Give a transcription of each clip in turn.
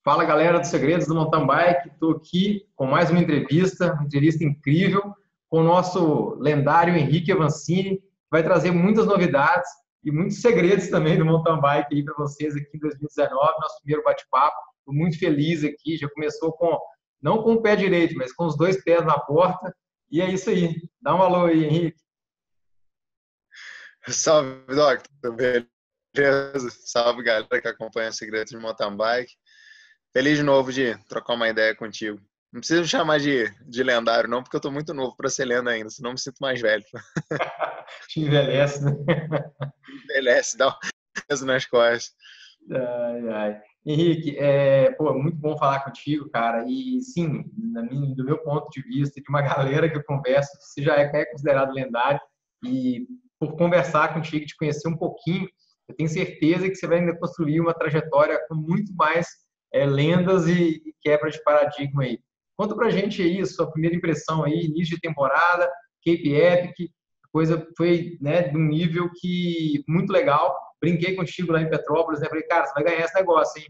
Fala galera dos Segredos do Mountain Bike, estou aqui com mais uma entrevista incrível com o nosso lendário Henrique Avancini, que vai trazer muitas novidades e muitos segredos também do mountain bike aí para vocês aqui em 2019, nosso primeiro bate-papo. Estou muito feliz aqui, já começou não com o pé direito, mas com os dois pés na porta. E é isso aí. Dá um alô aí, Henrique. Salve, Doctor. Beleza? Salve, galera que acompanha Segredos de Mountain Bike. Feliz de novo de trocar uma ideia contigo. Não precisa me chamar de lendário, não, porque eu tô muito novo para ser lenda ainda, senão eu me sinto mais velho. Te envelhece, né? Envelhece, dá um peso nas costas. Ai, ai. Henrique, muito bom falar contigo, cara. E sim, do meu ponto de vista, de uma galera que eu converso, você já é considerado lendário. E por conversar contigo, te conhecer um pouquinho, eu tenho certeza que você vai ainda construir uma trajetória com muito mais lendas e quebra de paradigma aí. Conta pra gente aí, sua primeira impressão aí, início de temporada, Cape Epic, a coisa foi, né, de um nível que muito legal. Brinquei contigo lá em Petrópolis, né? Falei, cara, você vai ganhar esse negócio, hein?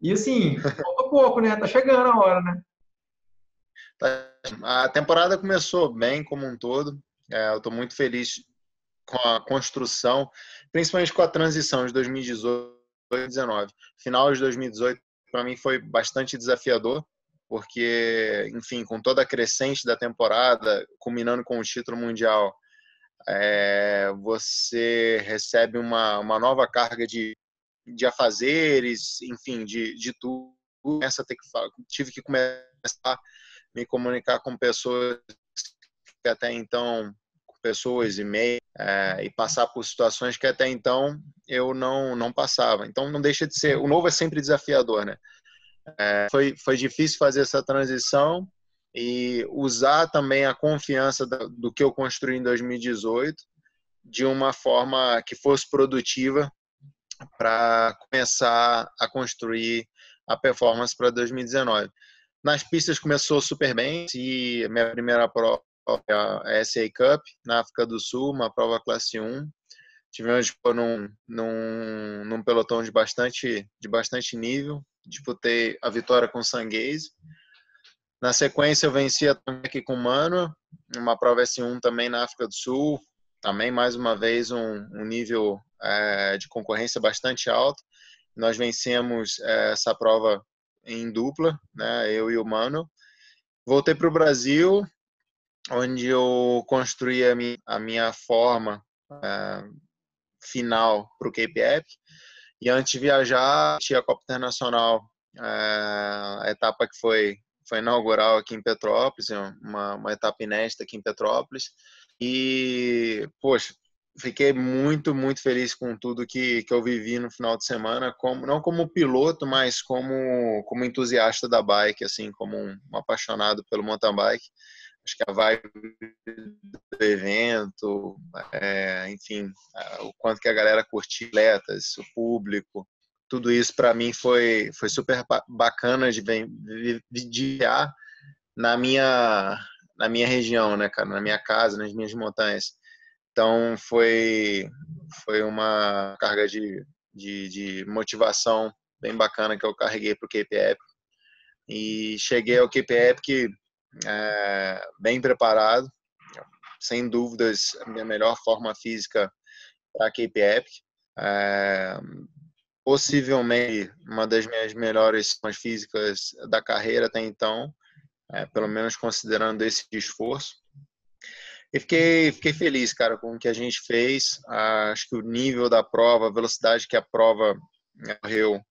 E assim, pouco a pouco, né? Tá chegando a hora, né? A temporada começou bem como um todo. Eu estou muito feliz com a construção, principalmente com a transição de 2018 e 2019. Final de 2018, para mim, foi bastante desafiador, porque, enfim, com toda a crescente da temporada, culminando com o título mundial, você recebe uma nova carga de afazeres, enfim, de tudo. Tive que começar a me comunicar com pessoas que até então, pessoas e meio, e passar por situações que até então eu não passava. Então não deixa de ser, o novo é sempre desafiador, né? Foi difícil fazer essa transição e usar também a confiança do que eu construí em 2018 de uma forma que fosse produtiva para começar a construir a performance para 2019. Nas pistas começou super bem, e a minha primeira prova é a SA Cup, na África do Sul, uma prova classe 1. Tivemos num pelotão de bastante nível, disputei a vitória com o Sanguese. Na sequência eu venci aqui com o Mano, uma prova S1 também na África do Sul, também mais uma vez um nível de concorrência bastante alto. Nós vencemos essa prova em dupla, né, eu e o Mano. Voltei para o Brasil, onde eu construí a minha forma final para o Cape Epic. E antes de viajar, tinha a Copa Internacional, a etapa que foi inaugural aqui em Petrópolis, uma etapa inédita aqui em Petrópolis. E, poxa, fiquei muito feliz com tudo que eu vivi no final de semana, não como piloto, mas como entusiasta da bike, assim, como um apaixonado pelo mountain bike. Acho que a vibe do evento, enfim, o quanto que a galera curtiu, atletas, o público, tudo isso para mim foi super bacana de ver na minha região, né, cara, na minha casa, nas minhas montanhas. Então foi uma carga de motivação bem bacana que eu carreguei para o Cape Epic. E cheguei ao Cape Epic bem preparado, sem dúvidas a minha melhor forma física para Cape Epic, possivelmente uma das minhas melhores formas físicas da carreira até então, pelo menos considerando esse esforço. E fiquei feliz, cara, com o que a gente fez. Acho que o nível da prova, a velocidade que a prova correu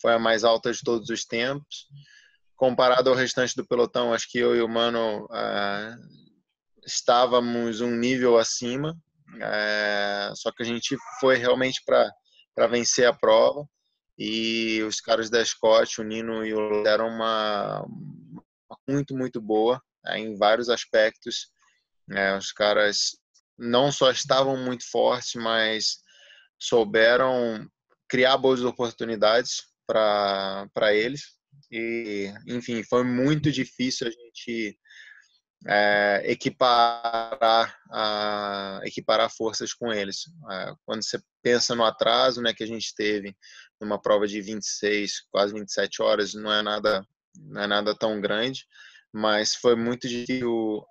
foi a mais alta de todos os tempos. Comparado ao restante do pelotão, acho que eu e o Mano estávamos um nível acima, só que a gente foi realmente para vencer a prova, e os caras da Scott, o Nino e o Lô, deram uma muito boa em vários aspectos. Os caras não só estavam muito fortes, mas souberam criar boas oportunidades para eles. E, enfim, foi muito difícil a gente equiparar forças com eles. Quando você pensa no atraso, né, que a gente teve numa prova de 26, quase 27 horas, não é nada tão grande, mas foi muito difícil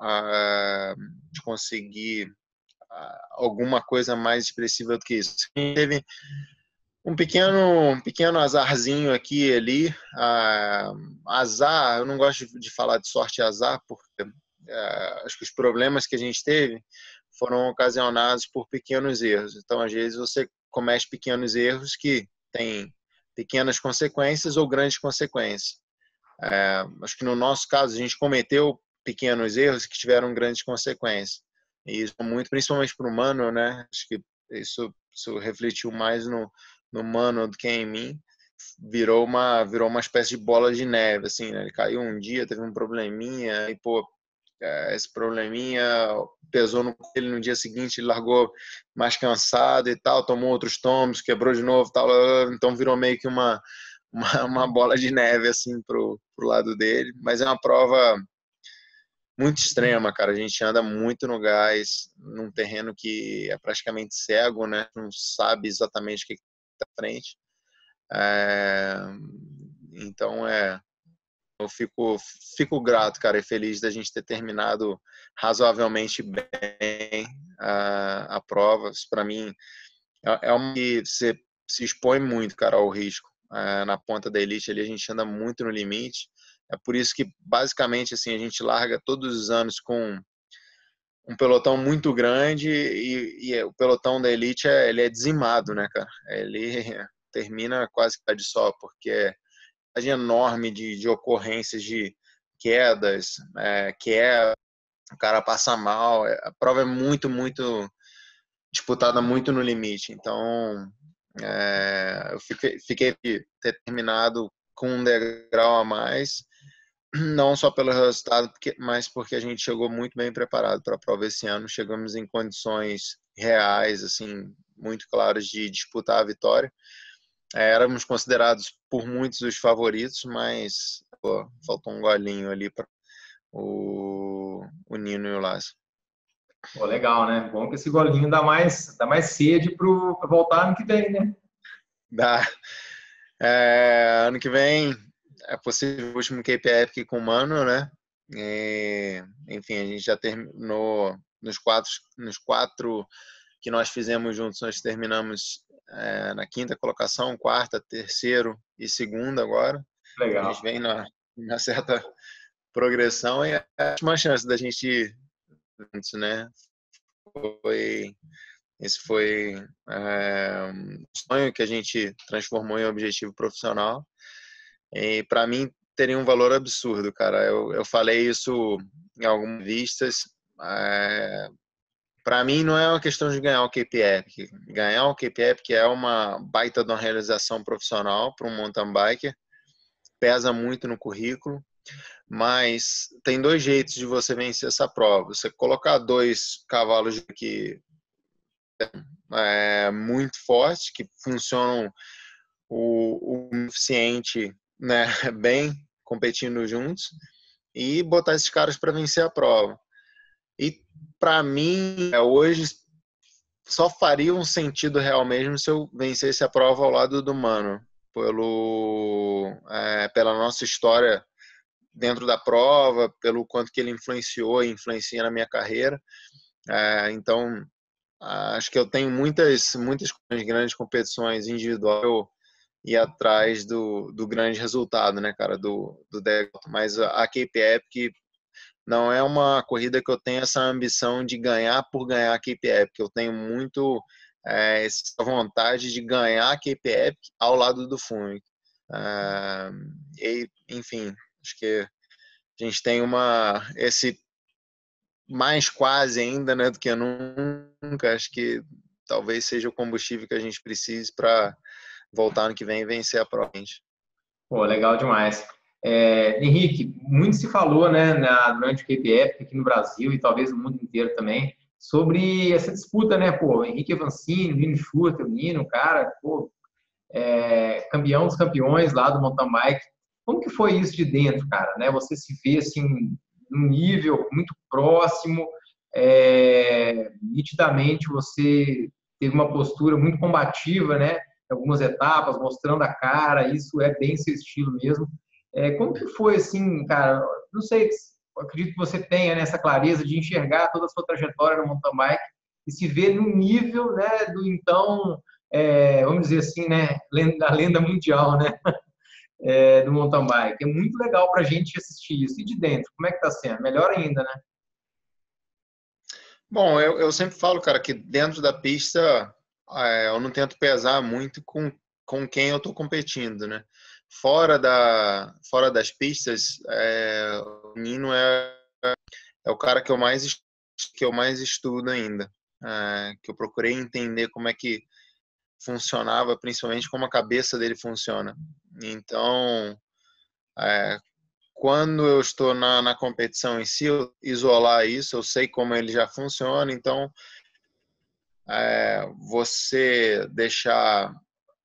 de conseguir alguma coisa mais expressiva do que isso. Teve um pequeno azarzinho aqui e ali. Azar, eu não gosto de falar de sorte e azar, porque acho que os problemas que a gente teve foram ocasionados por pequenos erros. Então, às vezes, você comete pequenos erros que têm pequenas consequências ou grandes consequências. Acho que no nosso caso, a gente cometeu pequenos erros que tiveram grandes consequências. E isso muito, principalmente para o Mano, né? Acho que isso refletiu mais no Mano do que em mim. Virou uma espécie de bola de neve, assim, né? Ele caiu um dia, teve um probleminha, e, pô, esse probleminha pesou ele no dia seguinte, ele largou mais cansado e tal, tomou outros tombos, quebrou de novo, tal, então virou meio que uma bola de neve assim pro lado dele, mas é uma prova muito extrema, cara. A gente anda muito no gás, num terreno que é praticamente cego, né? Não sabe exatamente o que está à frente. Então eu fico grato, cara, e feliz da gente ter terminado razoavelmente bem a prova. Isso, para mim, é uma que você se expõe muito, cara, ao risco. Na ponta da elite ali a gente anda muito no limite. É por isso que, basicamente, assim, a gente larga todos os anos com um pelotão muito grande e o pelotão da elite ele é dizimado, né, cara? Ele termina quase que de só, porque enorme de ocorrências de quedas, o cara passa mal, a prova é muito disputada muito no limite, então eu fiquei ter terminado com um degrau a mais, não só pelo resultado, mas porque a gente chegou muito bem preparado para a prova esse ano, chegamos em condições reais, assim, muito claras de disputar a vitória. Éramos considerados por muitos os favoritos, mas faltou um golinho ali para o Nino e o Lácio. Pô, legal, né? Bom que esse golinho dá mais sede para voltar ano que vem, né? Dá. Ano que vem é possível o último KP Epic com o Mano, né? Enfim, a gente já terminou nos quatro que nós fizemos juntos, nós terminamos na quinta colocação, quarta, terceiro e segunda agora. Legal. A gente vem na certa progressão e a última chance da gente ir antes, né? Esse foi um sonho que a gente transformou em objetivo profissional. E para mim teria um valor absurdo, cara. Eu falei isso em algumas vistas. Para mim não é uma questão de ganhar o KP Epic. Ganhar o KP Epic é uma baita de uma realização profissional para um mountain biker. Pesa muito no currículo. Mas tem dois jeitos de você vencer essa prova. Você colocar 2 cavalos que muito fortes, que funcionam o suficiente, né, bem, competindo juntos, e botar esses caras para vencer a prova. E para mim, hoje, só faria um sentido real mesmo se eu vencesse a prova ao lado do Mano, pela nossa história dentro da prova, pelo quanto que ele influenciou e influencia na minha carreira. Então, acho que eu tenho muitas grandes competições individuais e atrás do grande resultado, né, cara, do Delta. Mas a Cape Epic não é uma corrida que eu tenho essa ambição de ganhar por ganhar a Cape Epic. Eu tenho muito essa vontade de ganhar a Cape Epic ao lado do Fumig. Enfim, acho que a gente tem esse mais quase ainda, né, do que nunca. Acho que talvez seja o combustível que a gente precise para voltar ano que vem e vencer a prova. Pô, legal demais. Henrique, muito se falou, né, durante o KPF aqui no Brasil e talvez no mundo inteiro também, sobre essa disputa, né, pô, Henrique Avancini, Nino Schurter, o Nino, cara, pô, campeão dos campeões lá do mountain bike. Como que foi isso de dentro, cara, né? Você se vê, assim, num nível muito próximo, nitidamente você teve uma postura muito combativa, né? algumas etapas, mostrando a cara, isso é bem seu estilo mesmo. Como que foi, assim, cara, não sei, acredito que você tenha, né, essa clareza de enxergar toda a sua trajetória no mountain bike e se ver no nível, né, do então, vamos dizer assim, né, da lenda mundial, né, do mountain bike. É muito legal para a gente assistir isso. E de dentro, como é que está sendo? Melhor ainda, né? Bom, eu sempre falo, cara, que dentro da pista eu não tento pesar muito com quem eu estou competindo, né? Fora das pistas, o Nino é o cara que eu mais estudo ainda. Que eu procurei entender como é que funcionava, principalmente como a cabeça dele funciona. Então, é, quando eu estou na competição em si, eu isolar isso, eu sei como ele já funciona, então você deixar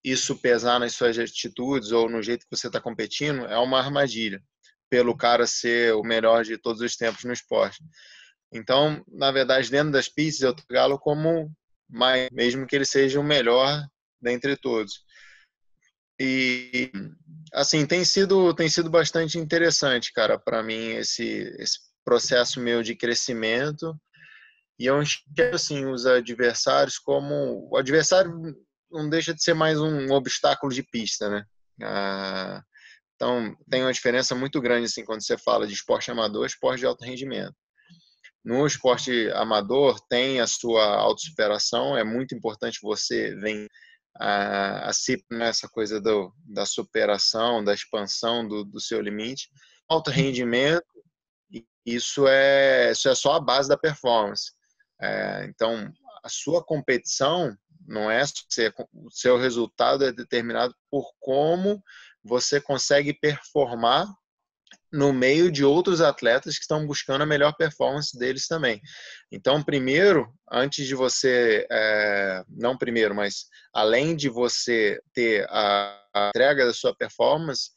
isso pesar nas suas atitudes ou no jeito que você está competindo é uma armadilha, pelo cara ser o melhor de todos os tempos no esporte. Então, na verdade, dentro das pistas, eu trago como mais, mesmo que ele seja o melhor dentre todos. E assim, tem sido bastante interessante, cara, para mim esse processo meu de crescimento. E eu enxergo assim os adversários como o adversário não deixa de ser mais um obstáculo de pista, né? Então tem uma diferença muito grande assim quando você fala de esporte amador e esporte de alto rendimento. No esporte amador tem a sua autossuperação, é muito importante você vencer se nessa coisa da superação, da expansão do seu limite. Alto rendimento, isso é só a base da performance. Então, a sua competição não é o seu resultado é determinado por como você consegue performar no meio de outros atletas que estão buscando a melhor performance deles também. Então, primeiro, antes de você, não primeiro, mas além de você ter a entrega da sua performance,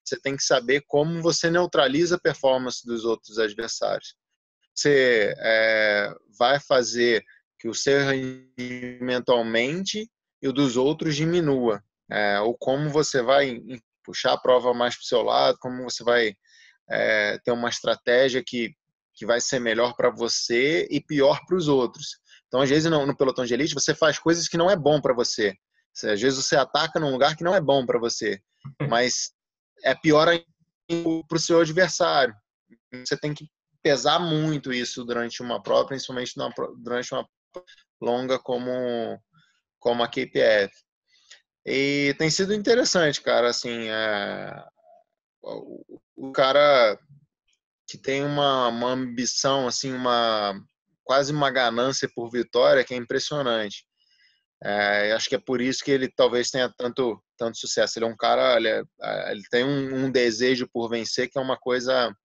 você tem que saber como você neutraliza a performance dos outros adversários. Você vai fazer que o seu rendimento aumente e o dos outros diminua. Ou como você vai puxar a prova mais para o seu lado, como você vai ter uma estratégia que vai ser melhor para você e pior para os outros. Então, às vezes, no pelotão de elite, você faz coisas que não é bom para você. Às vezes, você ataca num lugar que não é bom para você, mas é pior para o seu adversário. Você tem que pesar muito isso durante uma prova, principalmente durante uma longa como a KPF. E tem sido interessante, cara, assim, o cara que tem uma ambição, assim, quase uma ganância por vitória que é impressionante. Acho que é por isso que ele talvez tenha tanto sucesso. Ele é um cara, ele tem um desejo por vencer que é uma coisa,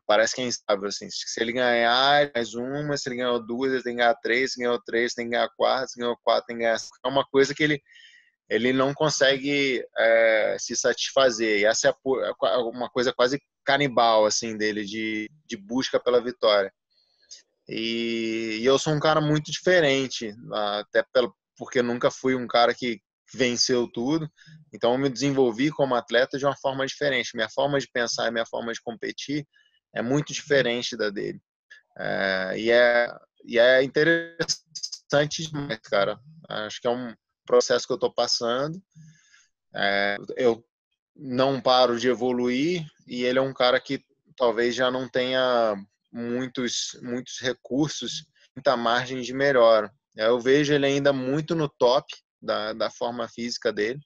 parece que é instável, assim. Se ele ganhar mais uma, se ele ganhou duas, ele tem que ganhar três, se ganhou três, tem que ganhar quatro, se ganhou quatro, tem que ganhar cinco. É uma coisa que ele não consegue se satisfazer. E essa é uma coisa quase canibal assim dele de busca pela vitória. E eu sou um cara muito diferente, até porque nunca fui um cara que venceu tudo. Então eu me desenvolvi como atleta de uma forma diferente. Minha forma de pensar e minha forma de competir é muito diferente da dele. E é interessante demais, cara. Acho que é um processo que eu estou passando. Eu não paro de evoluir e ele é um cara que talvez já não tenha muitos recursos, muita margem de melhora. Eu vejo ele ainda muito no top da forma física dele.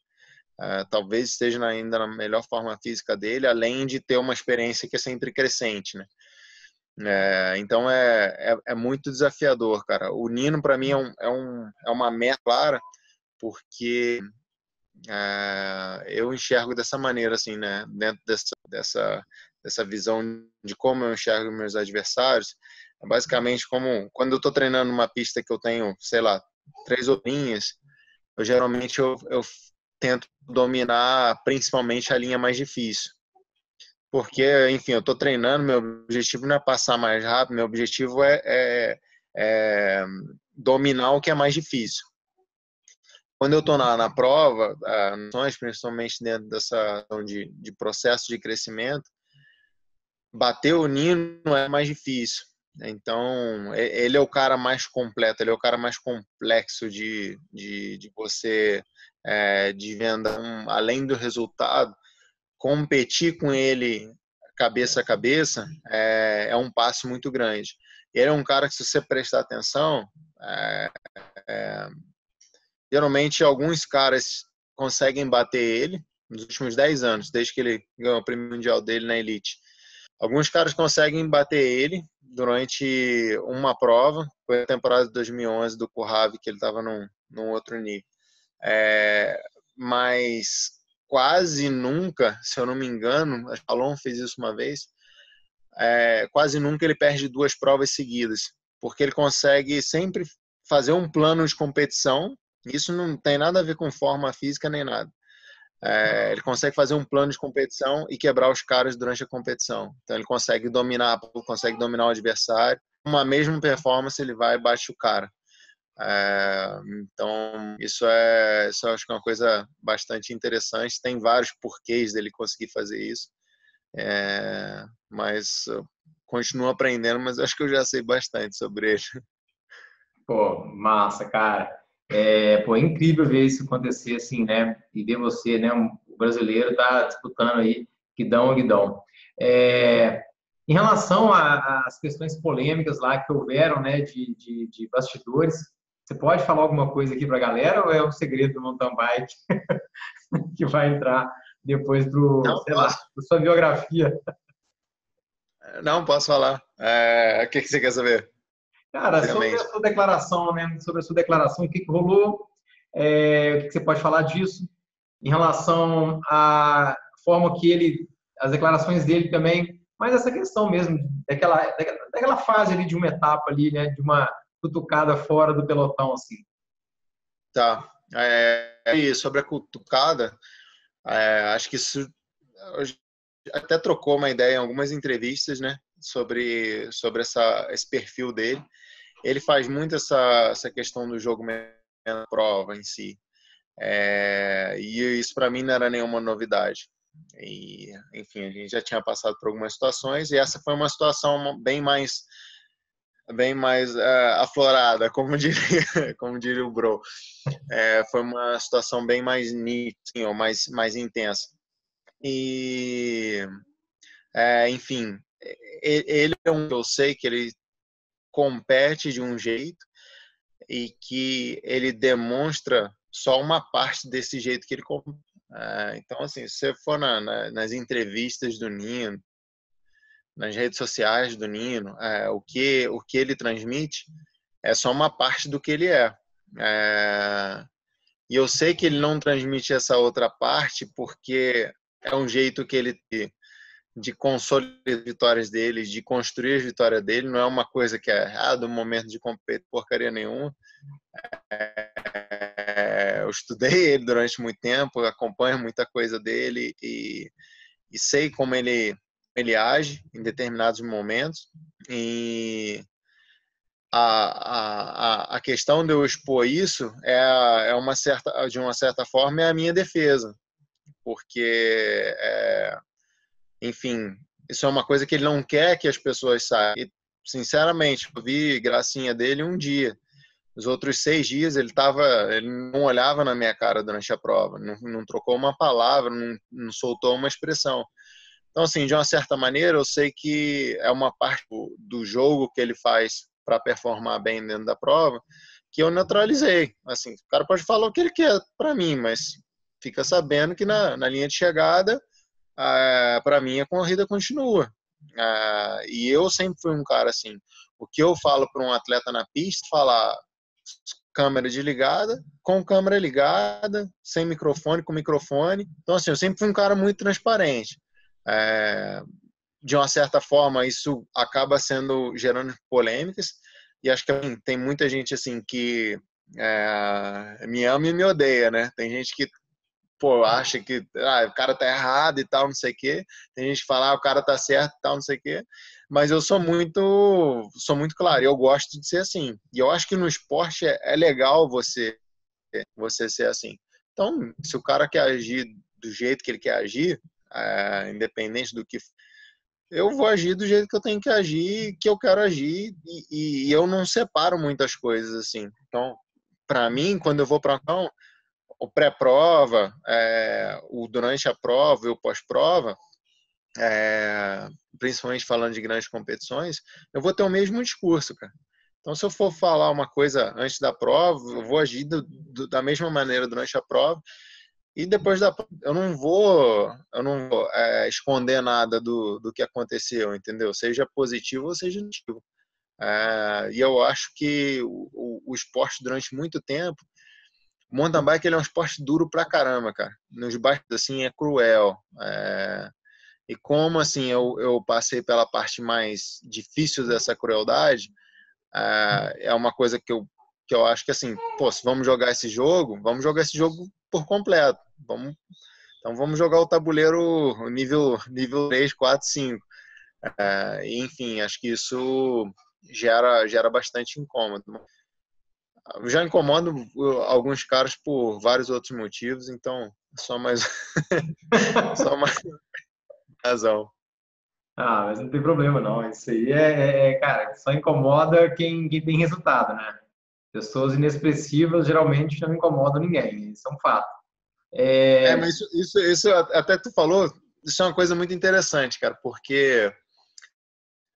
Talvez esteja ainda na melhor forma física dele, além de ter uma experiência que é sempre crescente, né? Então é muito desafiador, cara. O Nino para mim é uma meta clara, porque eu enxergo dessa maneira, assim, né? Dentro dessa visão de como eu enxergo meus adversários, basicamente como quando eu estou treinando uma pista que eu tenho, sei lá, 3 horinhas, geralmente eu tento dominar principalmente a linha mais difícil. Porque, enfim, eu estou treinando, meu objetivo não é passar mais rápido, meu objetivo é dominar o que é mais difícil. quando eu estou na prova, principalmente dentro dessa de processo de crescimento, bater o Nino é mais difícil. Então, ele é o cara mais completo, ele é o cara mais complexo de você, de venda, além do resultado, competir com ele cabeça a cabeça é um passo muito grande. Ele é um cara que, se você prestar atenção, geralmente alguns caras conseguem bater ele nos últimos 10 anos, desde que ele ganhou o prêmio mundial dele na Elite. Alguns caras conseguem bater ele durante uma prova, foi a temporada de 2011 do Kurravi, que ele estava num outro nível. Mas quase nunca, se eu não me engano, a Alon fez isso uma vez, quase nunca ele perde 2 provas seguidas, porque ele consegue sempre fazer um plano de competição. Isso não tem nada a ver com forma física nem nada. Ele consegue fazer um plano de competição e quebrar os caras durante a competição. Então ele consegue dominar o adversário. Uma mesma performance, ele vai e bate o cara. Então isso eu acho que é uma coisa bastante interessante. Tem vários porquês dele conseguir fazer isso. Mas eu continuo aprendendo, mas acho que eu já sei bastante sobre ele. Pô, massa, cara. Pô, é incrível ver isso acontecer assim, né? E ver você, né? O brasileiro tá disputando aí guidão a guidão. Em relação às questões polêmicas lá que houveram, né? De bastidores, você pode falar alguma coisa aqui para a galera ou é um segredo do mountain bike que vai entrar depois pro, Não sei lá, posso, pra sua biografia? não posso falar. O que você quer saber? Cara, sobre a Basicamente. sua declaração, né? Sobre a sua declaração, o que rolou? O que você pode falar disso? Em relação à forma que ele, as declarações dele também, mas essa questão mesmo, daquela fase ali de uma etapa ali, né? De uma cutucada fora do pelotão, assim. Tá. E sobre a cutucada, acho que isso até trocou uma ideia em algumas entrevistas, né? Sobre esse perfil dele. Ele faz muito essa questão do jogo na prova em si. E isso para mim não era nenhuma novidade. E, enfim, a gente já tinha passado por algumas situações e essa foi uma situação bem mais aflorada, como diria o Bro. Foi uma situação bem mais nítida, assim, ou mais intensa. E, enfim, ele é eu sei que ele compete de um jeito e que ele demonstra só uma parte desse jeito que ele compete. Então, assim, se você for nas entrevistas do Nino, nas redes sociais do Nino, o que ele transmite é só uma parte do que ele é. E eu sei que ele não transmite essa outra parte porque é um jeito que ele tem de consolidar as vitórias dele, de construir as vitórias dele. Não é uma coisa que do momento de competir porcaria nenhuma. Eu estudei ele durante muito tempo, acompanho muita coisa dele e sei como ele age em determinados momentos. E a questão de eu expor isso de uma certa forma, é a minha defesa, porque, enfim, isso é uma coisa que ele não quer que as pessoas saibam. E, sinceramente, eu vi gracinha dele um dia. Os outros 6 dias ele não olhava na minha cara durante a prova, não trocou uma palavra, não soltou uma expressão. Então, assim, de uma certa maneira, eu sei que é uma parte do jogo que ele faz para performar bem dentro da prova, que eu neutralizei. Assim, o cara pode falar o que ele quer para mim, mas fica sabendo que na linha de chegada, para mim, a corrida continua. E eu sempre fui um cara assim, o que eu falo para um atleta na pista, falar câmera desligada, com câmera ligada, sem microfone, com microfone. Então, assim, eu sempre fui um cara muito transparente. De uma certa forma, isso acaba gerando polêmicas, e acho que tem muita gente assim que me ama e me odeia, né? Tem gente que acha que o cara tá errado e tal, não sei o quê. Tem gente que fala, o cara tá certo e tal, não sei o quê. Mas eu sou muito claro, eu gosto de ser assim. E eu acho que no esporte é legal você você ser assim. Então, se o cara quer agir do jeito que ele quer agir, independente do que, eu vou agir do jeito que eu tenho que agir, que eu quero agir, e eu não separo muitas coisas assim. Então, para mim, quando eu vou para o pré-prova, o durante a prova e o pós-prova, principalmente falando de grandes competições, eu vou ter o mesmo discurso, cara. Então, se eu for falar uma coisa antes da prova, eu vou agir da mesma maneira durante a prova, e depois da prova, eu não vou esconder nada do que aconteceu, entendeu? Seja positivo ou seja negativo. E eu acho que o esporte, durante muito tempo, o mountain bike, ele é um esporte duro pra caramba, cara. Nos bairros, assim, é cruel. E como, assim, eu passei pela parte mais difícil dessa crueldade, é uma coisa que eu acho que, assim, pô, se vamos jogar esse jogo por completo. Então vamos jogar o tabuleiro nível 3, 4, 5. Enfim, acho que isso gera bastante incômodo. Já incomodo alguns caras por vários outros motivos, então só mais só mais razão. Ah, mas não tem problema, não. Isso aí cara, só incomoda quem tem resultado, né? Pessoas inexpressivas geralmente não incomodam ninguém, isso é um fato. Mas isso até tu falou, isso é uma coisa muito interessante, cara, porque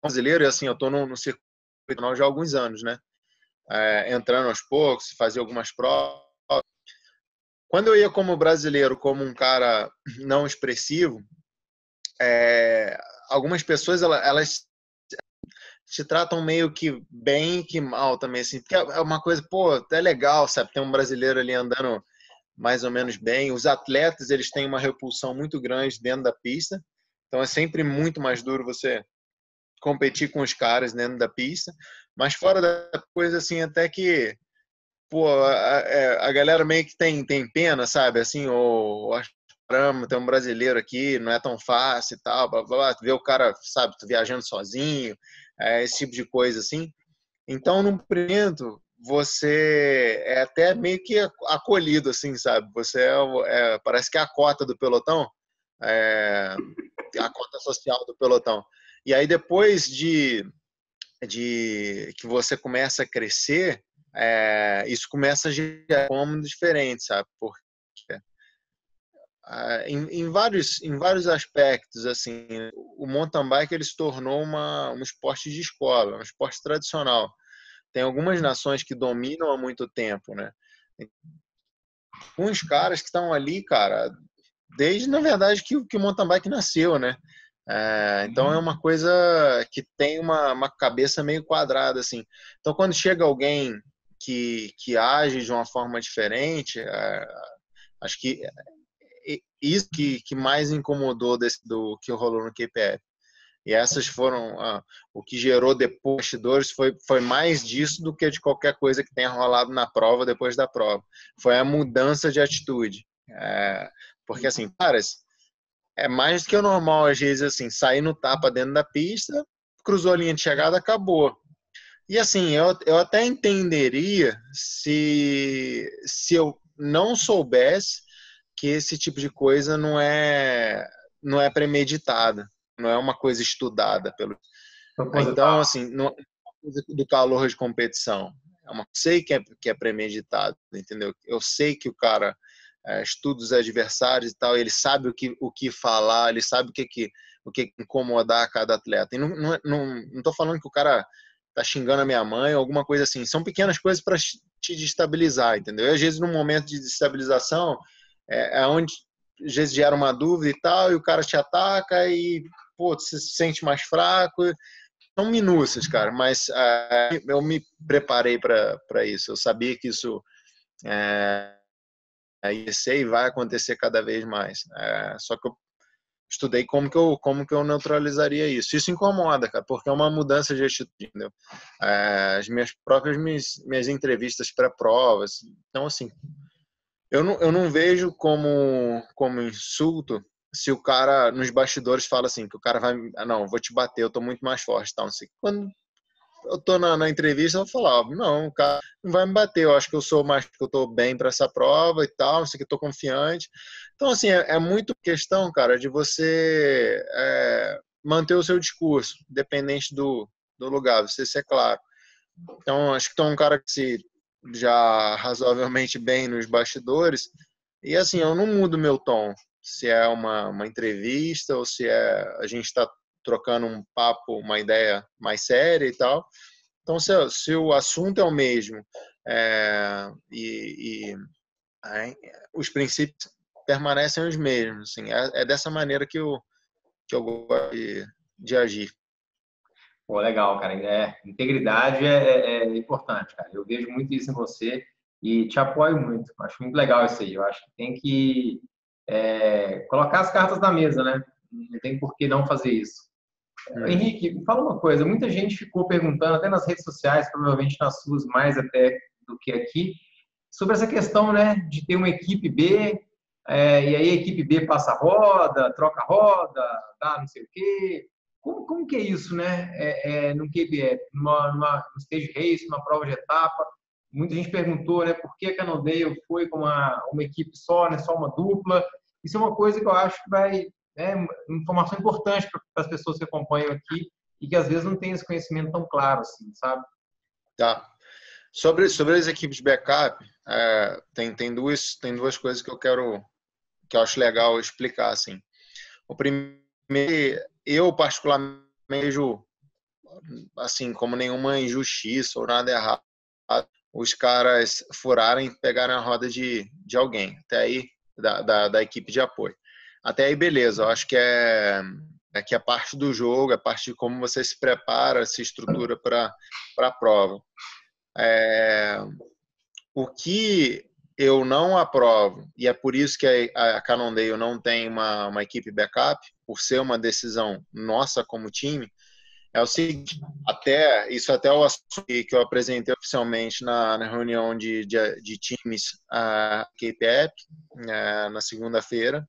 brasileiro, e assim, eu tô no circuito nacional já há alguns anos, né? Entrando aos poucos, fazia algumas provas. Quando eu ia como brasileiro, como um cara não expressivo, algumas pessoas elas te tratam meio que bem e que mal também, assim, porque é uma coisa, pô, é legal, sabe, tem um brasileiro ali andando mais ou menos bem. Os atletas, eles têm uma repulsão muito grande dentro da pista, então é sempre muito mais duro você competir com os caras dentro da pista, mas fora da coisa, assim, até que, pô, a galera meio que tem pena, sabe, assim, ou caramba, tem um brasileiro aqui, não é tão fácil e tal, blá, blá, blá. Tu vê o cara, sabe, viajando sozinho, esse tipo de coisa, assim. Então, num momento, você é até meio que acolhido, assim, sabe? Você parece que é a cota do pelotão, é, a cota social do pelotão. E aí, depois de que você começa a crescer, isso começa a gerar cômodos diferentes, sabe? Porque em vários aspectos, assim, o mountain bike, ele se tornou um esporte de escola, um esporte tradicional. Tem algumas nações que dominam há muito tempo, né? Uns caras que estão ali, cara, desde, na verdade, que o mountain bike nasceu, né? Então é uma coisa que tem uma cabeça meio quadrada, assim. Então, quando chega alguém que age de uma forma diferente, acho que isso que mais incomodou do que rolou no KPF. E essas foram o que gerou depois bastidores, foi mais disso do que de qualquer coisa que tenha rolado na prova depois da prova. Foi a mudança de atitude. Porque assim, caras, é mais do que o normal às vezes, assim, sair no tapa dentro da pista, cruzou a linha de chegada, acabou. E assim, eu até entenderia se eu não soubesse que esse tipo de coisa não é premeditada, não é uma coisa estudada então, proposital. assim, não é uma coisa do calor de competição. Sei que é premeditado, entendeu? Eu sei que o cara estuda os adversários e tal, ele sabe o que falar, ele sabe o que incomodar cada atleta. E não tô falando que o cara tá xingando a minha mãe ou alguma coisa assim. São pequenas coisas para te destabilizar, entendeu? E às vezes, num momento de destabilização, onde às vezes gera uma dúvida e tal, e o cara te ataca e, pô, você se sente mais fraco. São minúcias, cara, mas eu me preparei para isso. Eu sabia que isso ia ser e vai acontecer cada vez mais. Só que eu estudei como que eu neutralizaria isso. Isso incomoda, cara, porque é uma mudança de atitude, entendeu? As minhas entrevistas pré-provas. Então, assim, eu não vejo como insulto se o cara nos bastidores fala assim, que o cara vai, não, vou te bater, eu tô muito mais forte, tal, não sei. eu tô na entrevista, eu vou falar, ó, não, o cara não vai me bater, eu acho que eu sou mais, que eu tô bem para essa prova e tal, não sei que, eu tô confiante. Então, assim, é muito questão, cara, de você manter o seu discurso, independente do lugar, você ser claro. Então, acho que tem um cara que se já razoavelmente bem nos bastidores, e assim, eu não mudo meu tom, se é uma entrevista ou se a gente está trocando um papo, uma ideia mais séria e tal. Então, se o assunto é o mesmo e os princípios permanecem os mesmos, assim, é dessa maneira que eu gosto de agir. Pô, legal, cara. Integridade é importante, cara. Eu vejo muito isso em você e te apoio muito. Acho muito legal isso aí. Eu acho que tem que colocar as cartas na mesa, né? Não tem por que não fazer isso. Uhum. Henrique, me fala uma coisa. Muita gente ficou perguntando, até nas redes sociais, provavelmente nas suas mais até do que aqui, sobre essa questão, né, de ter uma equipe B, e aí a equipe B passa a roda, troca a roda, tá, não sei o quê. Como que é isso, né, no QBE, numa stage race, numa prova de etapa? Muita gente perguntou, né, por que a Cannondale foi com uma equipe só, né, só uma dupla. Isso é uma coisa que eu acho que vai, informação importante para as pessoas que acompanham aqui e que às vezes não tem esse conhecimento tão claro assim, sabe? Tá. Sobre as equipes de backup, tem duas coisas que eu acho legal explicar, assim. O primeiro, eu particularmente vejo, assim, como nenhuma injustiça ou nada errado, os caras furarem e pegarem a roda de alguém, até aí, da equipe de apoio. Até aí, beleza, eu acho que é parte do jogo, é parte de como você se prepara, se estrutura para a prova. O que eu não aprovo, e é por isso que a Cannondale não tem uma equipe backup, por ser uma decisão nossa como time, é o seguinte, até o assunto que eu apresentei oficialmente na reunião de times KPAP, na segunda-feira,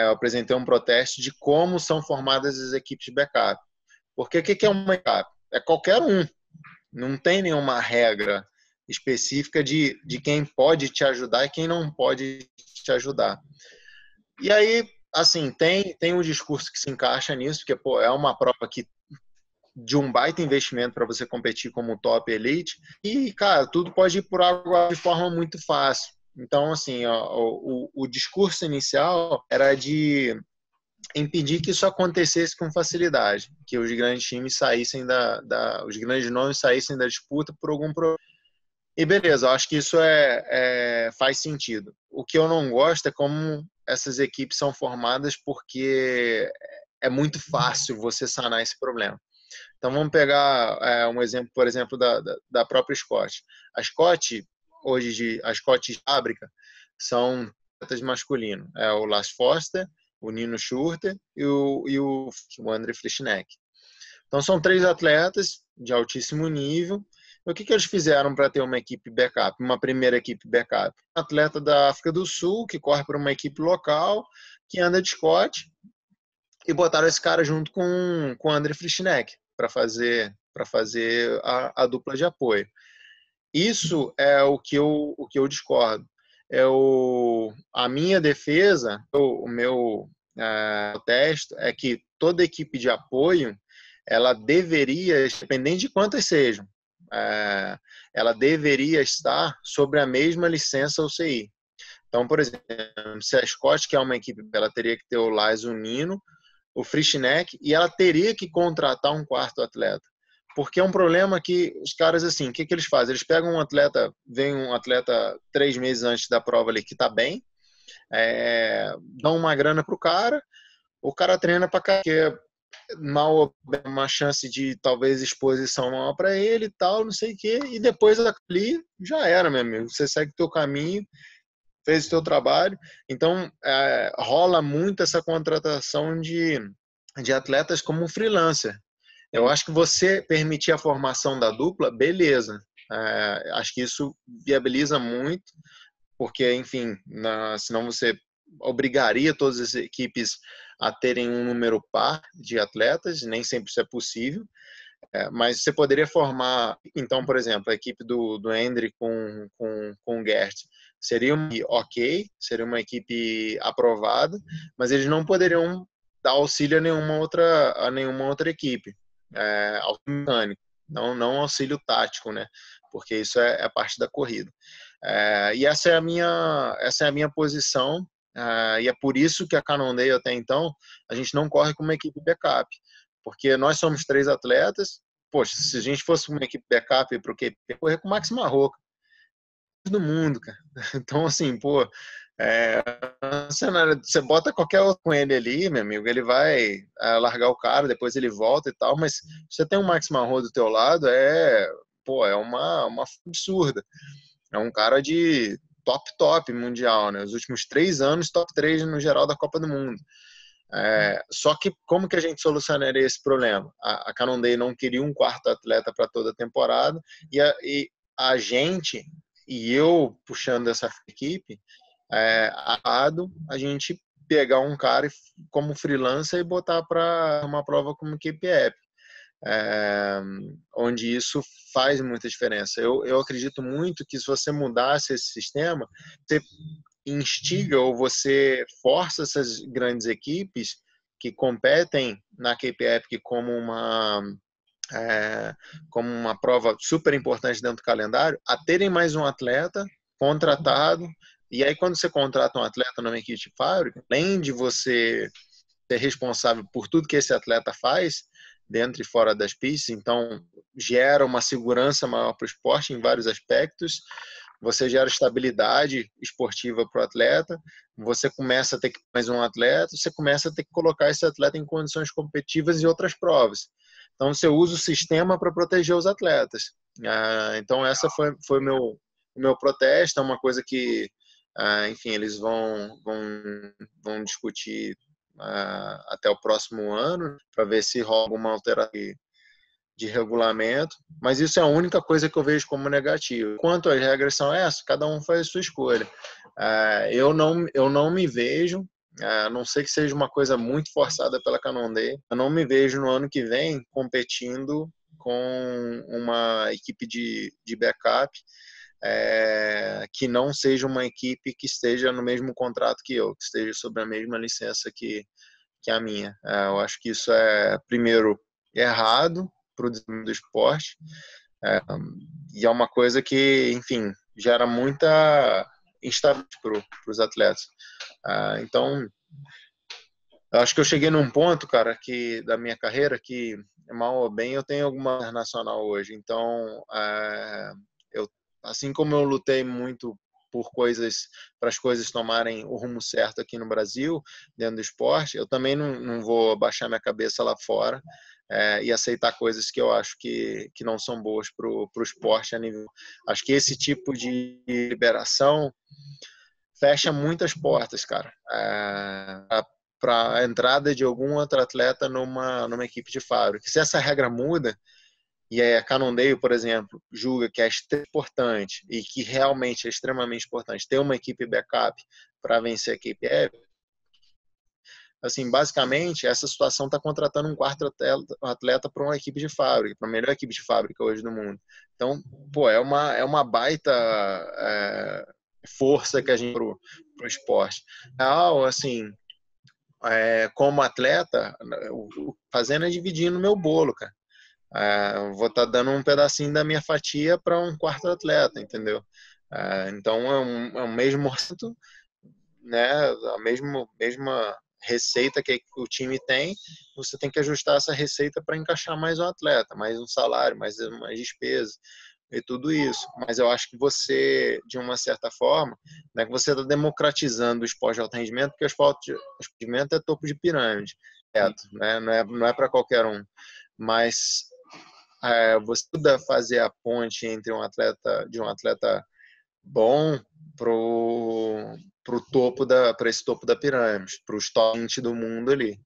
eu apresentei um protesto de como são formadas as equipes de backup. Porque o que é uma backup? É qualquer um, não tem nenhuma regra específica de quem pode te ajudar e quem não pode te ajudar. E aí, assim, tem um discurso que se encaixa nisso, porque pô, é uma prova que de um baita investimento para você competir como top elite e, cara, tudo pode ir por água de forma muito fácil. Então, assim, o discurso inicial era de impedir que isso acontecesse com facilidade, que os grandes times saíssem os grandes nomes saíssem da disputa por algum problema. E beleza, eu acho que isso faz sentido. O que eu não gosto é como essas equipes são formadas porque é muito fácil você sanar esse problema. Então vamos pegar um exemplo, por exemplo, da própria Scott. A Scott, a Scott de fábrica, são atletas masculinos. É o Lars Foster, o Nino Schurter e o André Frischneck. Então são 3 atletas de altíssimo nível. O que eles fizeram para ter uma equipe backup? Uma primeira equipe backup. Um atleta da África do Sul, que corre para uma equipe local, que anda de Scott, e botaram esse cara junto com o André Frischneck para fazer a dupla de apoio. Isso é o que eu discordo. A minha defesa, o meu protesto é que toda equipe de apoio ela deveria, independente de quantas sejam, ela deveria estar sobre a mesma licença UCI. Então, por exemplo, se a Scott, que é uma equipe, ela teria que ter o Lais, o Nino, o Frischneck, e ela teria que contratar um quarto atleta. Porque é um problema que os caras, assim, o que eles fazem? Eles pegam um atleta, vem um atleta 3 meses antes da prova ali que está bem, dão uma grana pro cara, o cara treina para cá, que é mal uma chance de talvez exposição maior para ele e tal, não sei o quê, e depois ali já era, meu amigo. Você segue o teu caminho, fez o teu trabalho. Então, rola muito essa contratação de atletas como um freelancer. Eu acho que você permitir a formação da dupla, beleza. Acho que isso viabiliza muito, porque, enfim, senão você obrigaria todas as equipes a terem um número par de atletas, nem sempre isso é possível. Mas você poderia formar, então, por exemplo, a equipe do Hendry com o Gert seria seria uma equipe aprovada, mas eles não poderiam dar auxílio a nenhuma outra equipe, auxílio mecânico, não auxílio tático, né? Porque isso é parte da corrida. E essa é a minha posição, e é por isso que a Cannondale até então a gente não corre com uma equipe backup, porque nós somos 3 atletas. Poxa, se a gente fosse uma equipe backup para o QP, correr com o Max Marroca do mundo, cara. Então, assim, pô, você bota qualquer outro com ele ali, meu amigo, ele vai largar o cara, depois ele volta e tal, mas você tem um Max Marroca do teu lado, pô, é uma absurda. É um cara de top mundial, né? Os últimos 3 anos, top 3 no geral da Copa do Mundo. Só que como que a gente solucionaria esse problema? A Cannondale não queria um 4º atleta para toda a temporada e a gente, e eu puxando essa equipe, a gente pegar um cara como freelancer e botar para uma prova como equipe EP, onde isso faz muita diferença. Eu acredito muito que se você mudasse esse sistema, você instiga ou você força essas grandes equipes que competem na Cape Epic como uma prova super importante dentro do calendário, a terem mais um atleta contratado. E aí, quando você contrata um atleta numa equipe de fábrica, além de você ser responsável por tudo que esse atleta faz, dentro e fora das pistas, então gera uma segurança maior para o esporte em vários aspectos. Você gera estabilidade esportiva para o atleta, você começa a ter que mais um atleta, você começa a ter que colocar esse atleta em condições competitivas em outras provas. Então, você usa o sistema para proteger os atletas. Então, essa foi o meu protesto, é uma coisa que, enfim, eles vão discutir até o próximo ano, para ver se rola alguma alteração de regulamento, mas isso é a única coisa que eu vejo como negativo. Quanto às regras são essas, cada um faz a sua escolha. Eu não me vejo, a não ser que seja uma coisa muito forçada pela Cannondale, eu não me vejo no ano que vem competindo com uma equipe de backup que não seja uma equipe que esteja no mesmo contrato que eu, que esteja sob a mesma licença que a minha. Eu acho que isso primeiro, errado para o desenvolvimento do esporte, e é uma coisa que, enfim, gera muita instabilidade para os atletas. Então, eu acho que eu cheguei num ponto, cara, da minha carreira que, mal ou bem, eu tenho alguma internacional hoje. Então, assim como eu lutei muito para as coisas tomarem o rumo certo aqui no Brasil, dentro do esporte, eu também não vou baixar minha cabeça lá fora e aceitar coisas que eu acho que não são boas para o esporte a nível. Acho que esse tipo de liberação fecha muitas portas, cara, para a entrada de algum outro atleta numa equipe de fábrica. Se essa regra muda, e a Cannondale, por exemplo, julga que é extremamente importante e que realmente é extremamente importante ter uma equipe backup para vencer a equipe assim, basicamente, essa situação está contratando um 4º atleta para uma equipe de fábrica, para a melhor equipe de fábrica hoje do mundo. Então, pô, é uma baita força que a gente para o esporte. Assim, como atleta, fazendo é dividindo o meu bolo, cara. Vou estar dando um pedacinho da minha fatia para um 4º atleta, entendeu? Então é o mesmo orçamento, né? A mesma receita que o time tem, você tem que ajustar essa receita para encaixar mais um atleta, mais um salário, mais despesa e tudo isso. Mas eu acho que você, de uma certa forma, né, que você está democratizando o esporte de alto rendimento, porque o esporte de alto rendimento é topo de pirâmide, certo? Né? Não é para qualquer um. Mas você precisa fazer a ponte entre um atleta bom para esse topo da pirâmide, para os top 20 do mundo ali.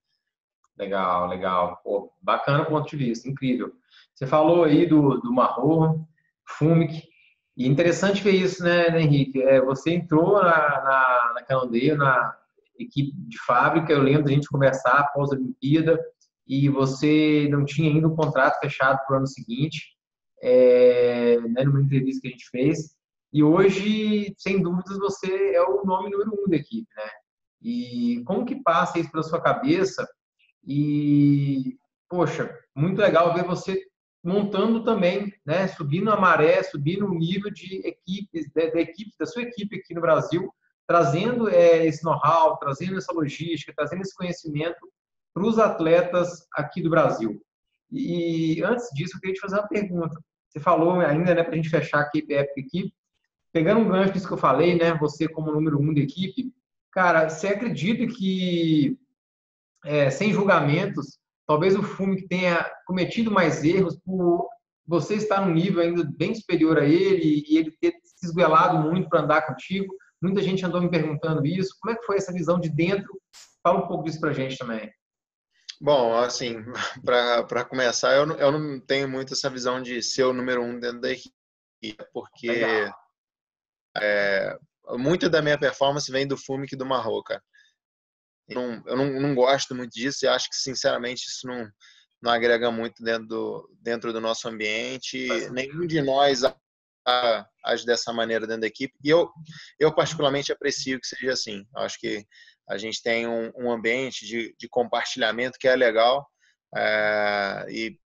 Legal, legal. Pô, bacana o ponto de vista, incrível. Você falou aí do Marro, Fumic, e interessante ver isso, né, Henrique? Você entrou na Cannondale, na equipe de fábrica, eu lembro da gente conversar após a Olimpíada, e você não tinha ainda um contrato fechado para o ano seguinte, né, numa entrevista que a gente fez. E hoje, sem dúvidas, você é o nome número um da equipe, né? E como que passa isso pela sua cabeça? E, poxa, muito legal ver você montando também, né? Subindo a maré, subindo o nível de equipes, da sua equipe aqui no Brasil, trazendo esse know-how, trazendo essa logística, trazendo esse conhecimento para os atletas aqui do Brasil. E antes disso, eu queria te fazer uma pergunta. Você falou ainda, né, para a gente fechar a Cape Epic aqui, pegando um gancho disso que eu falei, né, você como número um da equipe, cara, você acredita que sem julgamentos, talvez o Fumi tenha cometido mais erros por você estar num nível ainda bem superior a ele e ele ter se esguelado muito para andar contigo. Muita gente andou me perguntando isso. Como é que foi essa visão de dentro? Fala um pouco disso para a gente também. Bom, assim, para começar, eu não tenho muito essa visão de ser o número um dentro da equipe, porque Legal. muito da minha performance vem do Fumi e do Marroca. Eu não gosto muito disso e acho que, sinceramente, isso não agrega muito dentro do nosso ambiente. Nenhum de nós age dessa maneira dentro da equipe. E eu particularmente aprecio que seja assim. Acho que a gente tem um ambiente de compartilhamento que é legal. E,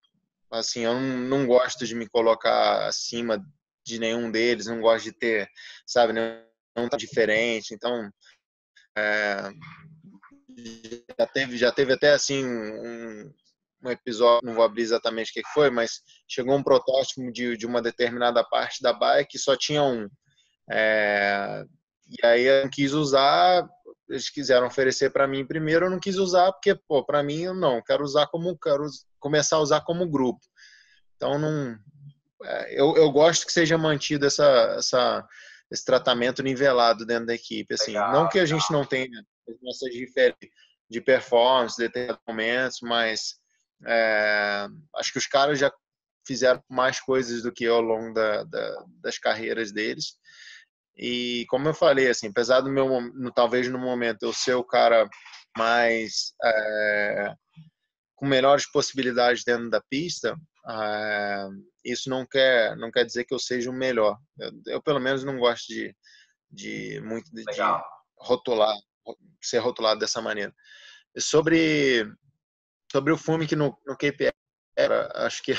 assim, eu não gosto de me colocar acima de nenhum deles. Não gosto de ter, sabe, nenhum tá diferente. Então, já teve até assim um episódio, não vou abrir exatamente o que foi, mas chegou um protótipo de uma determinada parte da bike e só tinha um. E aí eu não quis usar, eles quiseram oferecer para mim primeiro, eu não quis usar porque, pô, para mim eu não, quero começar a usar como grupo. Então não, eu gosto que seja mantido esse tratamento nivelado dentro da equipe, assim, não Legal. que a gente não tenha as nossas diferenças de performance, de determinados momentos, mas acho que os caras já fizeram mais coisas do que eu ao longo das carreiras deles. E como eu falei, assim, apesar do talvez no momento eu ser o cara mais com melhores possibilidades dentro da pista, isso não quer dizer que eu seja o melhor. Eu pelo menos não gosto de muito de Legal. rotular, ser rotulado dessa maneira. Sobre o Fumi que no KPI, acho que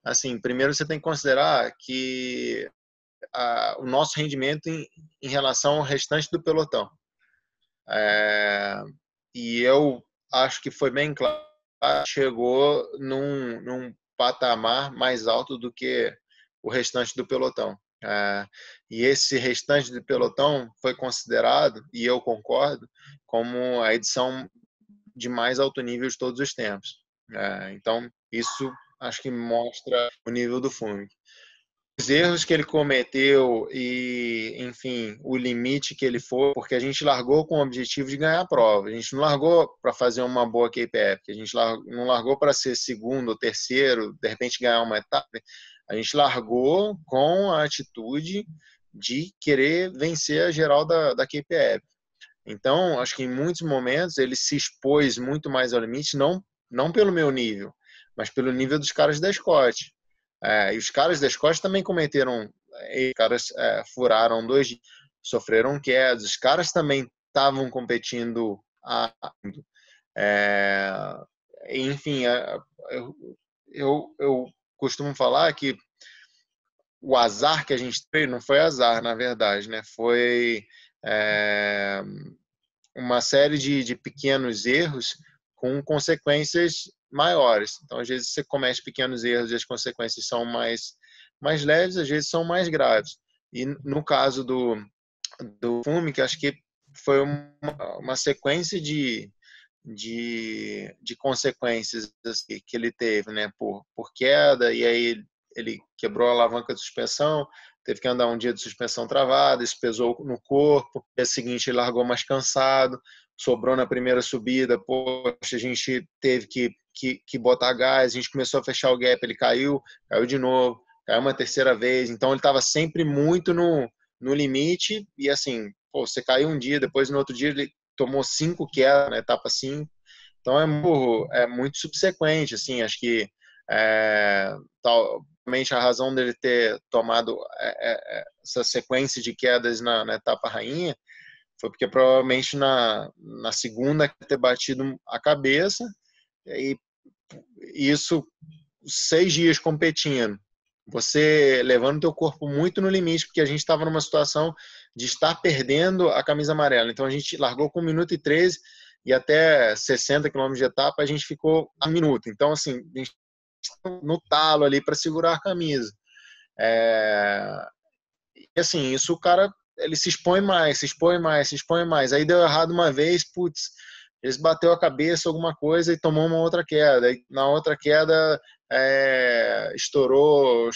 assim, primeiro você tem que considerar que o nosso rendimento em relação ao restante do pelotão. E eu acho que foi bem claro, chegou num patamar mais alto do que o restante do pelotão. E esse restante do pelotão foi considerado, e eu concordo, como a edição de mais alto nível de todos os tempos. Então, isso acho que mostra o nível do Fumi. Os erros que ele cometeu e, enfim, o limite que ele foi, porque a gente largou com o objetivo de ganhar a prova. A gente não largou para fazer uma boa KPF, a gente não largou para ser segundo ou terceiro, de repente ganhar uma etapa. A gente largou com a atitude de querer vencer a geral da KPF. Então, acho que em muitos momentos ele se expôs muito mais ao limite, não pelo meu nível, mas pelo nível dos caras da Scott. E os caras da Scott também cometeram, os caras furaram sofreram quedas, os caras também estavam competindo. Enfim, eu costumo falar que o azar que a gente teve não foi azar, na verdade, né? Foi uma série de pequenos erros com consequências maiores. Então, às vezes, você comete pequenos erros e as consequências são mais leves, às vezes são mais graves. E no caso do Fumi, que acho que foi uma sequência de consequências assim, que ele teve, né, por queda, e aí ele quebrou a alavanca de suspensão, teve que andar um dia de suspensão travada, isso pesou no corpo. No dia seguinte ele largou mais cansado, sobrou na primeira subida, poxa, a gente teve que botar gás, a gente começou a fechar o gap, ele caiu de novo, caiu uma terceira vez, então ele estava sempre muito no limite, e assim, você caiu um dia, depois no outro dia ele tomou 5 quedas na etapa 5, Então é muito subsequente, assim, acho que talvez a razão dele ter tomado essa sequência de quedas na etapa rainha foi porque provavelmente na segunda ter batido a cabeça e isso 6 dias competindo, você levando o teu corpo muito no limite, porque a gente estava numa situação de estar perdendo a camisa amarela. Então a gente largou com 1 minuto e 13 e até 60 quilômetros de etapa a gente ficou a 1 minuto. Então, assim, a gente no talo ali para segurar a camisa. E assim, isso o cara ele se expõe mais, se expõe mais, se expõe mais. Aí deu errado uma vez, putz, ele bateu a cabeça alguma coisa e tomou uma outra queda. Aí, na outra queda estourou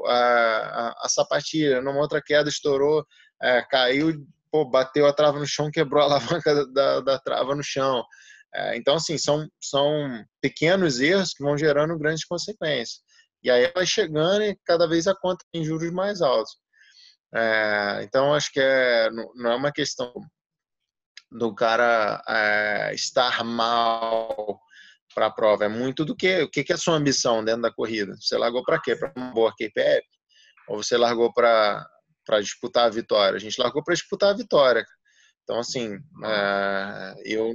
a sapatilha. Numa outra queda estourou, caiu, pô, bateu a trava no chão, quebrou a alavanca da trava no chão. Então, assim, são pequenos erros que vão gerando grandes consequências. E aí vai chegando e cada vez a conta tem juros mais altos. Então, acho que não é uma questão do cara estar mal para a prova, é muito do que o que é a sua ambição dentro da corrida. Você largou para quê? Para uma boa KPF? Ou você largou para disputar a vitória? A gente largou para disputar a vitória. Então, assim, eu